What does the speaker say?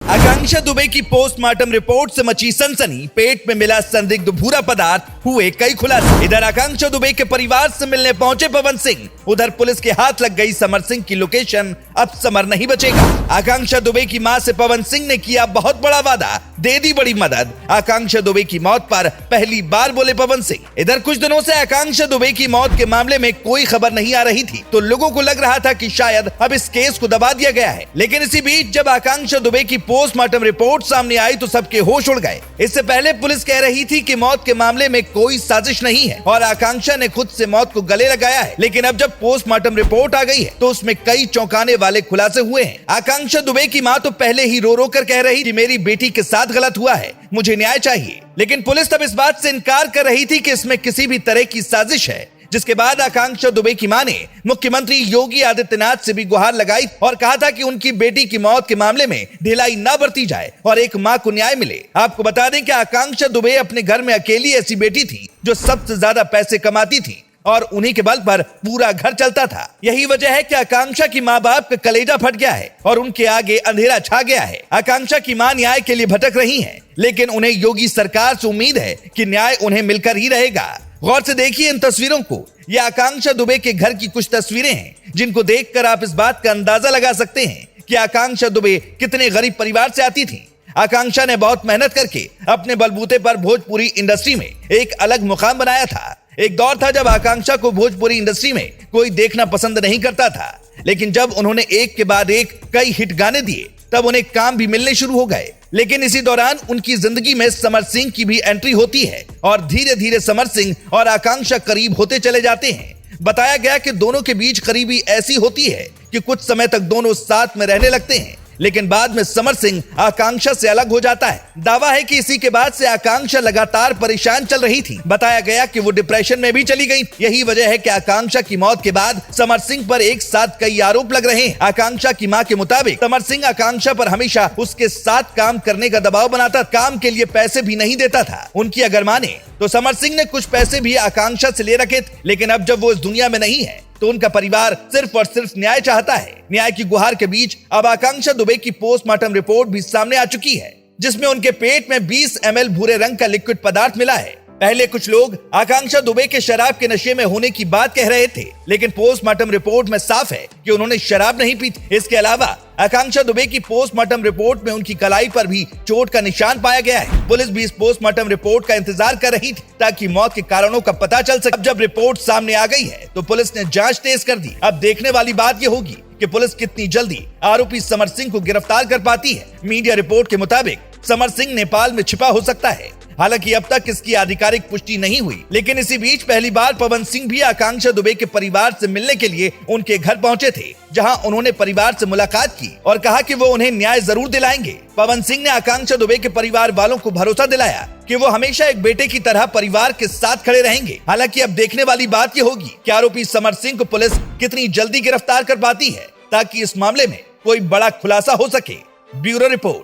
आकांक्षा दुबे की postmortem report से मची सनसनी, पेट में मिला संदिग्ध भूरा पदार्थ, हुए कई खुलासे। इधर आकांक्षा दुबे के परिवार से मिलने पहुंचे पवन सिंह, उधर पुलिस के हाथ लग गई समर सिंह की लोकेशन, अब समर नहीं बचेगा। आकांक्षा दुबे की मां से पवन सिंह ने किया बहुत बड़ा वादा, दे दी बड़ी मदद। आकांक्षा दुबे की मौत पर पहली बार बोले पवन सिंह। इधर कुछ दिनों से आकांक्षा दुबे की मौत के मामले में कोई खबर नहीं आ रही थी, तो लोगों को लग रहा था कि शायद अब इस केस को दबा दिया गया है। लेकिन इसी बीच जब आकांक्षा दुबे की पोस्टमार्टम रिपोर्ट सामने आई तो सबके होश उड़ गए। इससे पहले पुलिस कह रही थी कि मौत के मामले में कोई साजिश नहीं है और आकांक्षा ने खुद से मौत को गले लगाया है। लेकिन अब जब पोस्टमार्टम रिपोर्ट आ गई है तो उसमें कई चौंकाने वाले खुलासे हुए हैं। आकांक्षा दुबे की मां तो पहले ही रो रो कर कह रही कि मेरी बेटी के साथ गलत हुआ है, मुझे न्याय चाहिए। लेकिन पुलिस तब इस बात से इनकार कर रही थी कि इसमें किसी भी तरह की साजिश है। जिसके बाद आकांक्षा दुबे की मां ने मुख्यमंत्री योगी आदित्यनाथ से भी गुहार लगाई और कहा था कि उनकी बेटी की मौत के मामले में ढिलाई न बरती जाए और एक मां को न्याय मिले। आपको बता दें कि आकांक्षा दुबे अपने घर में अकेली ऐसी बेटी थी जो सबसे ज्यादा पैसे कमाती थी और उन्हीं के बल पर पूरा घर चलता था। यही वजह है कि आकांक्षा की माँ बाप का कलेजा फट गया है और उनके आगे अंधेरा छा गया है। आकांक्षा की मां न्याय के लिए भटक रही हैं, लेकिन उन्हें योगी सरकार से उम्मीद है कि न्याय उन्हें मिलकर ही रहेगा। गौर से देखिए इन तस्वीरों को, ये आकांक्षा दुबे के घर की कुछ तस्वीरें हैं जिनको देखकर आप इस बात का अंदाजा लगा सकते हैं कि आकांक्षा दुबे कितने गरीब परिवार से आती थी। आकांक्षा ने बहुत मेहनत करके अपने बलबूते पर भोजपुरी इंडस्ट्री में एक अलग मुकाम बनाया था। एक दौर था जब आकांक्षा को भोजपुरी इंडस्ट्री में कोई देखना पसंद नहीं करता था, लेकिन जब उन्होंने एक के बाद एक कई हिट गाने दिए तब उन्हें काम भी मिलने शुरू हो गए। लेकिन इसी दौरान उनकी जिंदगी में समर सिंह की भी एंट्री होती है और धीरे धीरे समर सिंह और आकांक्षा करीब होते चले जाते हैं। बताया गया कि दोनों के बीच करीबी ऐसी होती है कि कुछ समय तक दोनों साथ में रहने लगते हैं, लेकिन बाद में समर सिंह आकांक्षा से अलग हो जाता है। दावा है कि इसी के बाद से आकांक्षा लगातार परेशान चल रही थी। बताया गया कि वो डिप्रेशन में भी चली गई। यही वजह है कि आकांक्षा की मौत के बाद समर सिंह पर एक साथ कई आरोप लग रहे हैं। आकांक्षा की मां के मुताबिक समर सिंह आकांक्षा पर हमेशा उसके साथ काम करने का दबाव बनाता, काम के लिए पैसे भी नहीं देता था। उनकी अगर माने तो समर सिंह ने कुछ पैसे भी आकांक्षा से ले रखे थे, लेकिन अब जब वो इस दुनिया में नहीं है तो उनका परिवार सिर्फ और सिर्फ न्याय चाहता है। न्याय की गुहार के बीच अब आकांक्षा दुबे की पोस्टमार्टम रिपोर्ट भी सामने आ चुकी है, जिसमें उनके पेट में 20 ml भूरे रंग का लिक्विड पदार्थ मिला है। पहले कुछ लोग आकांक्षा दुबे के शराब के नशे में होने की बात कह रहे थे, लेकिन पोस्टमार्टम रिपोर्ट में साफ है कि उन्होंने शराब नहीं पी थी। इसके अलावा आकांक्षा दुबे की पोस्टमार्टम रिपोर्ट में उनकी कलाई पर भी चोट का निशान पाया गया है। पुलिस भी इस पोस्टमार्टम रिपोर्ट का इंतजार कर रही थी ताकि मौत के कारणों का पता चल सके। अब जब रिपोर्ट सामने आ गई है तो पुलिस ने जांच तेज कर दी। अब देखने वाली बात यह होगी कि पुलिस कितनी जल्दी आरोपी समर सिंह को गिरफ्तार कर पाती है। मीडिया रिपोर्ट के मुताबिक समर सिंह नेपाल में छिपा हो सकता है। हालांकि अब तक इसकी आधिकारिक पुष्टि नहीं हुई, लेकिन इसी बीच पहली बार पवन सिंह भी आकांक्षा दुबे के परिवार से मिलने के लिए उनके घर पहुंचे थे, जहां उन्होंने परिवार से मुलाकात की और कहा कि वो उन्हें न्याय जरूर दिलाएंगे। पवन सिंह ने आकांक्षा दुबे के परिवार वालों को भरोसा दिलाया कि वो हमेशा एक बेटे की तरह परिवार के साथ खड़े रहेंगे। हालांकि अब देखने वाली बात ये होगी कि आरोपी समर सिंह को पुलिस कितनी जल्दी गिरफ्तार कर पाती है ताकि इस मामले में कोई बड़ा खुलासा हो सके। Bureau report.